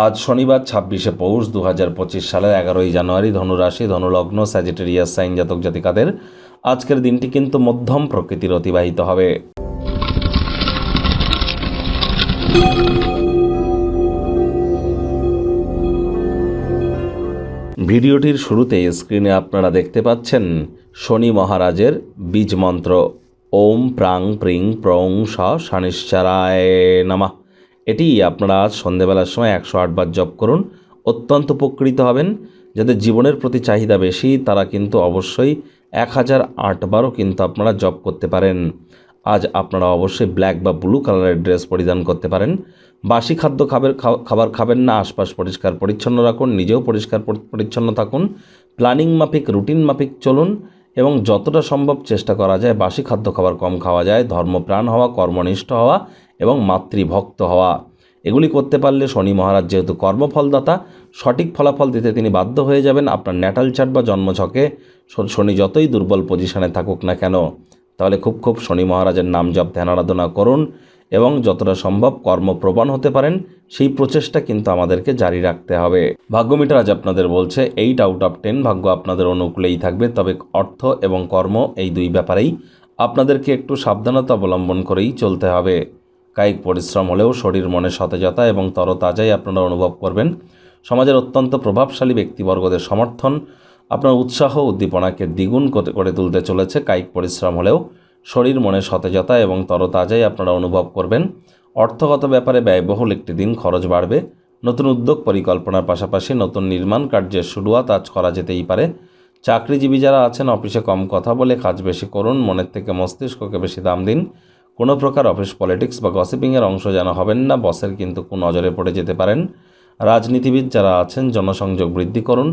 আজ শনিবার ২৬শে পৌষ ২০২৫ সালের ১১ই জানুয়ারি। ধনুরাশি, ধনুলগ্ন, স্যাজিটেরিয়াস সাইন জাতক জাতিকাদের আজকের দিনটি কিন্তু মধ্যম প্রকৃতির অতিবাহিত হবে। ভিডিওটির শুরুতে স্ক্রিনে আপনারা দেখতে পাচ্ছেন শনি মহারাজের বীজ মন্ত্র ওম প্রাং প্রিং প্রং স শনিশ্চরায় নমঃ। এটি আপনারা আজ সন্ধেবেলার সময় ১০৮ বার জপ করুন, অত্যন্ত উপকৃত হবেন। যাদের জীবনের প্রতি চাহিদা বেশি তারা কিন্তু অবশ্যই ১০০৮ বারও কিন্তু আপনারা জপ করতে পারেন। আজ আপনারা অবশ্যই ব্ল্যাক বা ব্লু কালারের ড্রেস পরিধান করতে পারেন। বাসি খাবার খাবেন না, আশপাশ পরিষ্কার পরিচ্ছন্ন রাখুন, নিজেও পরিষ্কার পরিচ্ছন্ন থাকুন, প্ল্যানিং মাফিক রুটিন মাফিক চলুন এবং যতটা সম্ভব চেষ্টা করা যায় বাসি খাদ্য খাবার কম খাওয়া যায়, ধর্মপ্রাণ হওয়া, কর্মনিষ্ঠ হওয়া এবং মাতৃভক্ত হওয়া, এগুলি করতে পারলে শনি মহারাজ যেহেতু কর্মফলদাতা, সঠিক ফলাফল দিতে তিনি বাধ্য হয়ে যাবেন। আপনার ন্যাটাল চার্ট বা জন্মছকে শনি যতই দুর্বল পজিশনে থাকুক না কেন, তাহলে খুব শনি মহারাজের নাম জপ ধ্যান আরাধনা করুন এবং যতটা সম্ভব কর্মপ্রবণ হতে পারেন সেই প্রচেষ্টা কিন্তু আমাদেরকে জারি রাখতে হবে। ভাগ্যমিটার আজ আপনাদের বলছে 8 আউট অফ 10 ভাগ্য আপনাদের অনুকূলেই থাকবে, তবে অর্থ এবং কর্ম এই দুই ব্যাপারেই আপনাদেরকে একটু সাবধানতা অবলম্বন করেই চলতে হবে। কায়িক পরিশ্রম হলেও শরীর মনে সতেজতা এবং তরতাজাই আপনারা অনুভব করবেন। সমাজের অত্যন্ত প্রভাবশালী ব্যক্তিবর্গদের সমর্থন আপনার উৎসাহ উদ্দীপনাকে দ্বিগুণ করে তুলতে চলেছে। কায়িক পরিশ্রম হলেও শরীর মনে সতেজতা এবং তরতাজাই আপনারা অনুভব করবেন। অর্থগত ব্যাপারে ব্যয়বহুল একটি দিন, খরচ বাড়বে। নতুন উদ্যোগ পরিকল্পনার পাশাপাশি নতুন নির্মাণ কার্যের শুরুয়াত আজ করা যেতেই পারে। চাকরিজীবী যারা আছেন অফিসে কম কথা বলে কাজ বেশি করুন, মনের থেকে মস্তিষ্ককে বেশি দাম দিন। কোনো প্রকার অফিস পলিটিক্স বা গসিপিংয়ের অংশ যেন হবেন না, বসের কিন্তু নজরে পড়ে যেতে পারেন। রাজনীতিবিদ যারা আছেন জনসংযোগ বৃদ্ধি করুন,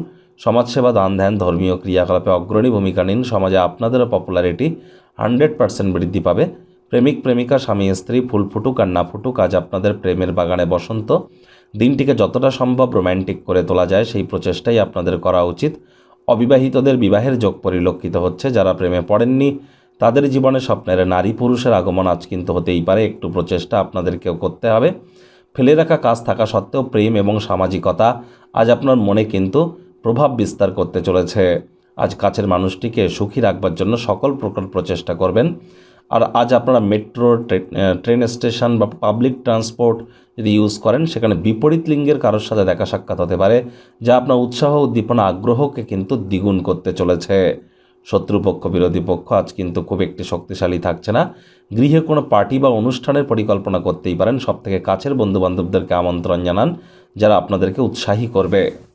সমাজসেবা, দান ধ্যান, ধর্মীয় ক্রিয়াকলাপে অগ্রণী ভূমিকা নিন। সমাজে আপনাদেরও পপুলারিটি 100% বৃদ্ধি পাবে। প্রেমিক প্রেমিকা, স্বামী স্ত্রী, ফুল ফুটুক আর না ফুটুক, আজ আপনাদের প্রেমের বাগানে বসন্ত। দিনটিকে যতটা সম্ভব রোম্যান্টিক করে তোলা যায় সেই প্রচেষ্টাই আপনাদের করা উচিত। অবিবাহিতদের বিবাহের যোগ পরিলক্ষিত হচ্ছে। যারা প্রেমে পড়েননি তাদের জীবনে স্বপ্নের নারী পুরুষের আগমন আজ কিন্তু হতেই পারে। একটু প্রচেষ্টা আপনাদেরকেও করতে হবে। ফেলে রাখা কাজ থাকা সত্ত্বেও প্রেম এবং সামাজিকতা আজ আপনার মনে কিন্তু প্রভাব বিস্তার করতে চলেছে। আজ কাছের মানুষটিকে সুখী রাখবার জন্য সকল প্রকার প্রচেষ্টা করবেন। আর আজ আপনারা মেট্রো, ট্রেন স্টেশন বা পাবলিক ট্রান্সপোর্ট যদি ইউজ করেন সেখানে বিপরীত লিঙ্গের কারোর সাথে দেখা সাক্ষাৎ হতে পারে, যা আপনার উৎসাহ উদ্দীপনা আগ্রহকে কিন্তু দ্বিগুণ করতে চলেছে। শত্রুপক্ষ বিরোধী পক্ষ আজ কিন্তু খুব একটি শক্তিশালী থাকছে না। গৃহে কোনো পার্টি বা অনুষ্ঠানের পরিকল্পনা করতেই পারেন। সবথেকে কাছের বন্ধুবান্ধবদেরকে আমন্ত্রণ জানান যারা আপনাদেরকে উৎসাহী করবে।